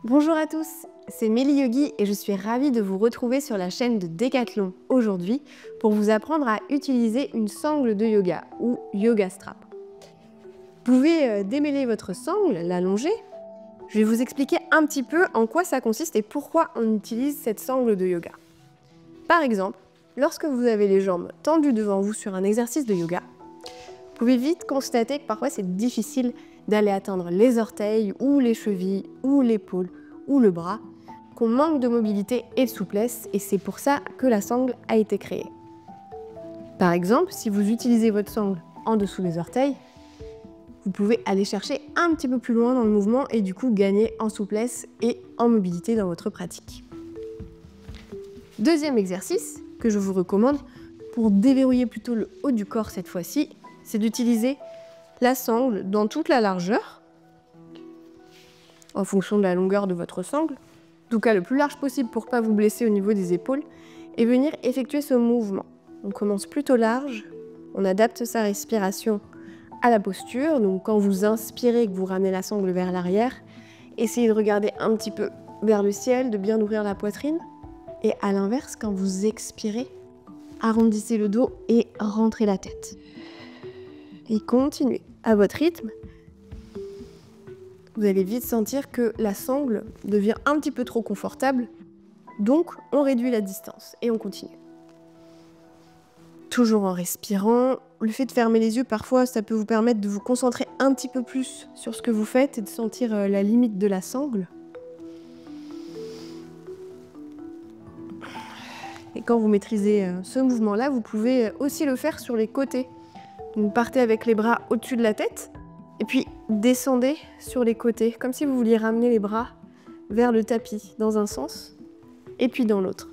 Bonjour à tous, c'est Mélie Yogi et je suis ravie de vous retrouver sur la chaîne de Decathlon aujourd'hui pour vous apprendre à utiliser une sangle de yoga ou yoga strap. Vous pouvez démêler votre sangle, l'allonger. Je vais vous expliquer un petit peu en quoi ça consiste et pourquoi on utilise cette sangle de yoga. Par exemple, lorsque vous avez les jambes tendues devant vous sur un exercice de yoga, vous pouvez vite constater que parfois c'est difficile d'aller atteindre les orteils ou les chevilles ou l'épaule ou le bras, qu'on manque de mobilité et de souplesse, et c'est pour ça que la sangle a été créée. Par exemple, si vous utilisez votre sangle en dessous des orteils, vous pouvez aller chercher un petit peu plus loin dans le mouvement et du coup gagner en souplesse et en mobilité dans votre pratique. Deuxième exercice que je vous recommande pour déverrouiller plutôt le haut du corps cette fois-ci, c'est d'utiliser la sangle dans toute la largeur, en fonction de la longueur de votre sangle, en tout cas le plus large possible pour ne pas vous blesser au niveau des épaules, et venir effectuer ce mouvement. On commence plutôt large, on adapte sa respiration à la posture, donc quand vous inspirez et que vous ramenez la sangle vers l'arrière, essayez de regarder un petit peu vers le ciel, de bien ouvrir la poitrine, et à l'inverse, quand vous expirez, arrondissez le dos et rentrez la tête. Et continuez à votre rythme. Vous allez vite sentir que la sangle devient un petit peu trop confortable, donc on réduit la distance et on continue. Toujours en respirant. Le fait de fermer les yeux, parfois, ça peut vous permettre de vous concentrer un petit peu plus sur ce que vous faites et de sentir la limite de la sangle. Et quand vous maîtrisez ce mouvement-là, vous pouvez aussi le faire sur les côtés. Donc partez avec les bras au-dessus de la tête et puis descendez sur les côtés, comme si vous vouliez ramener les bras vers le tapis dans un sens et puis dans l'autre.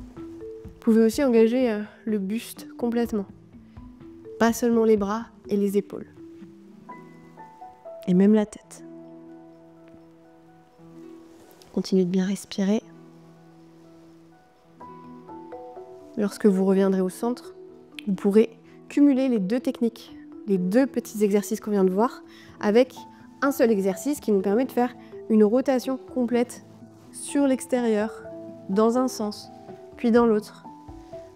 Vous pouvez aussi engager le buste complètement, pas seulement les bras et les épaules, et même la tête. Continuez de bien respirer. Lorsque vous reviendrez au centre, vous pourrez cumuler les deux techniques, les deux petits exercices qu'on vient de voir, avec un seul exercice qui nous permet de faire une rotation complète sur l'extérieur, dans un sens, puis dans l'autre,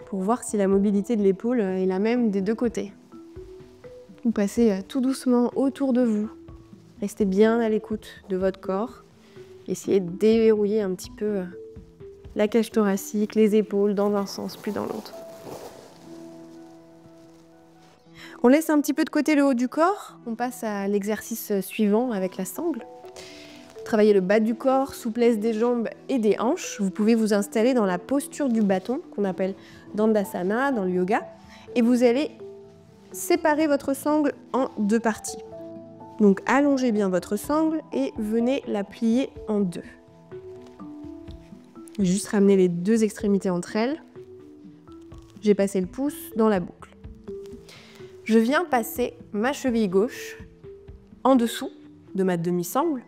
pour voir si la mobilité de l'épaule est la même des deux côtés. Vous passez tout doucement autour de vous, restez bien à l'écoute de votre corps, essayez de déverrouiller un petit peu la cage thoracique, les épaules, dans un sens, puis dans l'autre. On laisse un petit peu de côté le haut du corps, on passe à l'exercice suivant avec la sangle. Travaillez le bas du corps, souplesse des jambes et des hanches. Vous pouvez vous installer dans la posture du bâton, qu'on appelle Dandasana dans le yoga, et vous allez séparer votre sangle en deux parties. Donc allongez bien votre sangle et venez la plier en deux. Juste ramener les deux extrémités entre elles. J'ai passé le pouce dans la boucle. Je viens passer ma cheville gauche en dessous de ma demi-sangle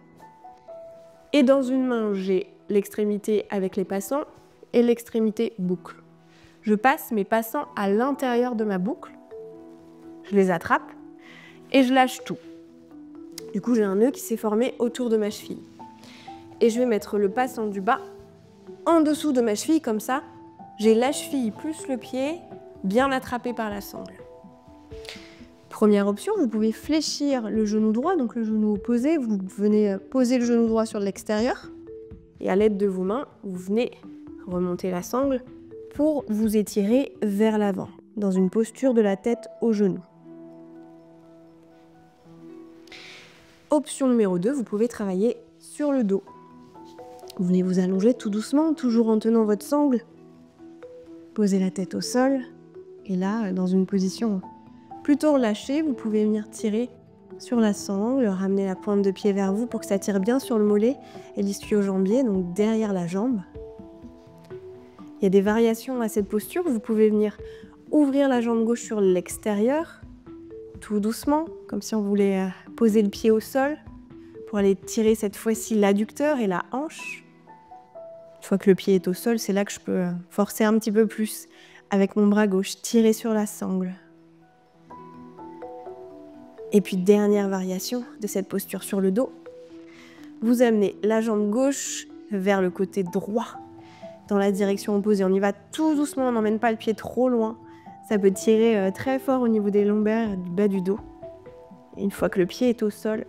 et dans une main, j'ai l'extrémité avec les passants et l'extrémité boucle. Je passe mes passants à l'intérieur de ma boucle, je les attrape et je lâche tout. Du coup, j'ai un nœud qui s'est formé autour de ma cheville. Et je vais mettre le passant du bas en dessous de ma cheville, comme ça, j'ai la cheville plus le pied bien attrapé par la sangle. Première option, vous pouvez fléchir le genou droit, donc le genou opposé, vous venez poser le genou droit sur l'extérieur et à l'aide de vos mains, vous venez remonter la sangle pour vous étirer vers l'avant, dans une posture de la tête au genou. Option numéro 2, vous pouvez travailler sur le dos. Vous venez vous allonger tout doucement, toujours en tenant votre sangle. Posez la tête au sol et là, dans une position plutôt relâché, vous pouvez venir tirer sur la sangle, ramener la pointe de pied vers vous pour que ça tire bien sur le mollet et l'ischio-jambier, donc derrière la jambe. Il y a des variations à cette posture. Vous pouvez venir ouvrir la jambe gauche sur l'extérieur, tout doucement, comme si on voulait poser le pied au sol, pour aller tirer cette fois-ci l'adducteur et la hanche. Une fois que le pied est au sol, c'est là que je peux forcer un petit peu plus avec mon bras gauche, tirer sur la sangle. Et puis dernière variation de cette posture sur le dos, vous amenez la jambe gauche vers le côté droit, dans la direction opposée. On y va tout doucement, on n'emmène pas le pied trop loin. Ça peut tirer très fort au niveau des lombaires et du bas du dos. Et une fois que le pied est au sol,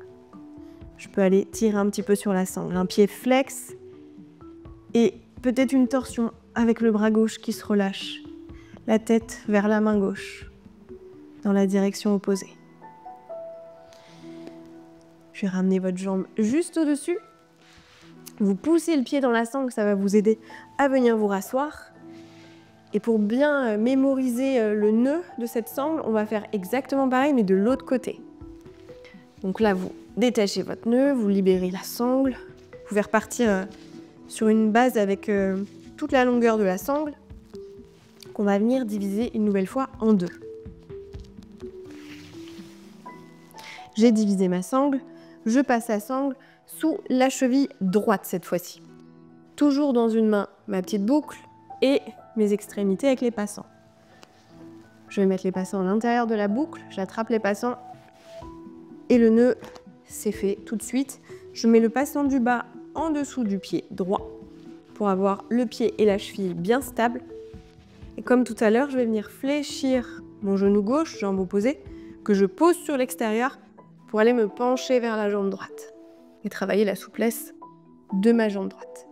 je peux aller tirer un petit peu sur la sangle. Un pied flex et peut-être une torsion avec le bras gauche qui se relâche. La tête vers la main gauche, dans la direction opposée. Je vais ramener votre jambe juste au-dessus. Vous poussez le pied dans la sangle, ça va vous aider à venir vous rasseoir. Et pour bien mémoriser le nœud de cette sangle, on va faire exactement pareil, mais de l'autre côté. Donc là, vous détachez votre nœud, vous libérez la sangle. Vous pouvez repartir sur une base avec toute la longueur de la sangle, qu'on va venir diviser une nouvelle fois en deux. J'ai divisé ma sangle, je passe la sangle sous la cheville droite cette fois-ci. Toujours dans une main, ma petite boucle et mes extrémités avec les passants. Je vais mettre les passants à l'intérieur de la boucle, j'attrape les passants et le nœud, c'est fait tout de suite. Je mets le passant du bas en dessous du pied droit pour avoir le pied et la cheville bien stables. Et comme tout à l'heure, je vais venir fléchir mon genou gauche, jambe opposée, que je pose sur l'extérieur pour aller me pencher vers la jambe droite et travailler la souplesse de ma jambe droite.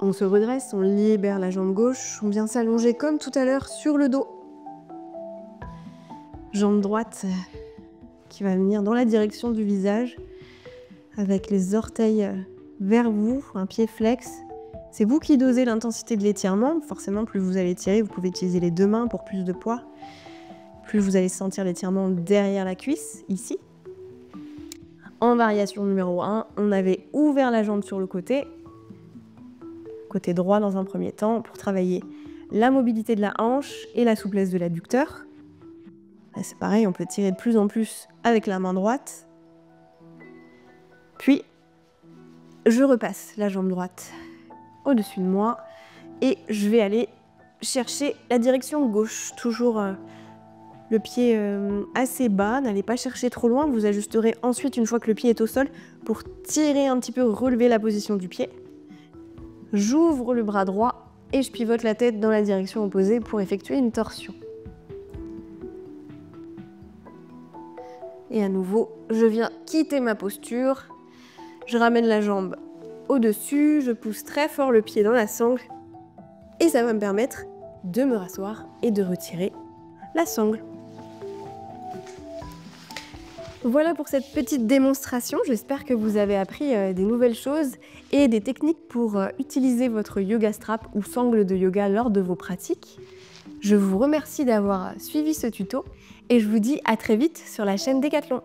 On se redresse, on libère la jambe gauche, on vient s'allonger comme tout à l'heure sur le dos. Jambe droite qui va venir dans la direction du visage avec les orteils vers vous, un pied flex. C'est vous qui dosez l'intensité de l'étirement. Forcément, plus vous allez tirer, vous pouvez utiliser les deux mains pour plus de poids. Plus vous allez sentir l'étirement derrière la cuisse, ici. En variation numéro 1, on avait ouvert la jambe sur le côté droit dans un premier temps, pour travailler la mobilité de la hanche et la souplesse de l'adducteur. C'est pareil, on peut tirer de plus en plus avec la main droite. Puis, je repasse la jambe droite au-dessus de moi et je vais aller chercher la direction gauche. Toujours le pied assez bas, n'allez pas chercher trop loin. Vous ajusterez ensuite une fois que le pied est au sol pour tirer un petit peu, relever la position du pied. J'ouvre le bras droit et je pivote la tête dans la direction opposée pour effectuer une torsion. Et à nouveau, je viens quitter ma posture. Je ramène la jambe au-dessus, je pousse très fort le pied dans la sangle et ça va me permettre de me rasseoir et de retirer la sangle. Voilà pour cette petite démonstration. J'espère que vous avez appris des nouvelles choses et des techniques pour utiliser votre yoga strap ou sangle de yoga lors de vos pratiques. Je vous remercie d'avoir suivi ce tuto et je vous dis à très vite sur la chaîne Décathlon.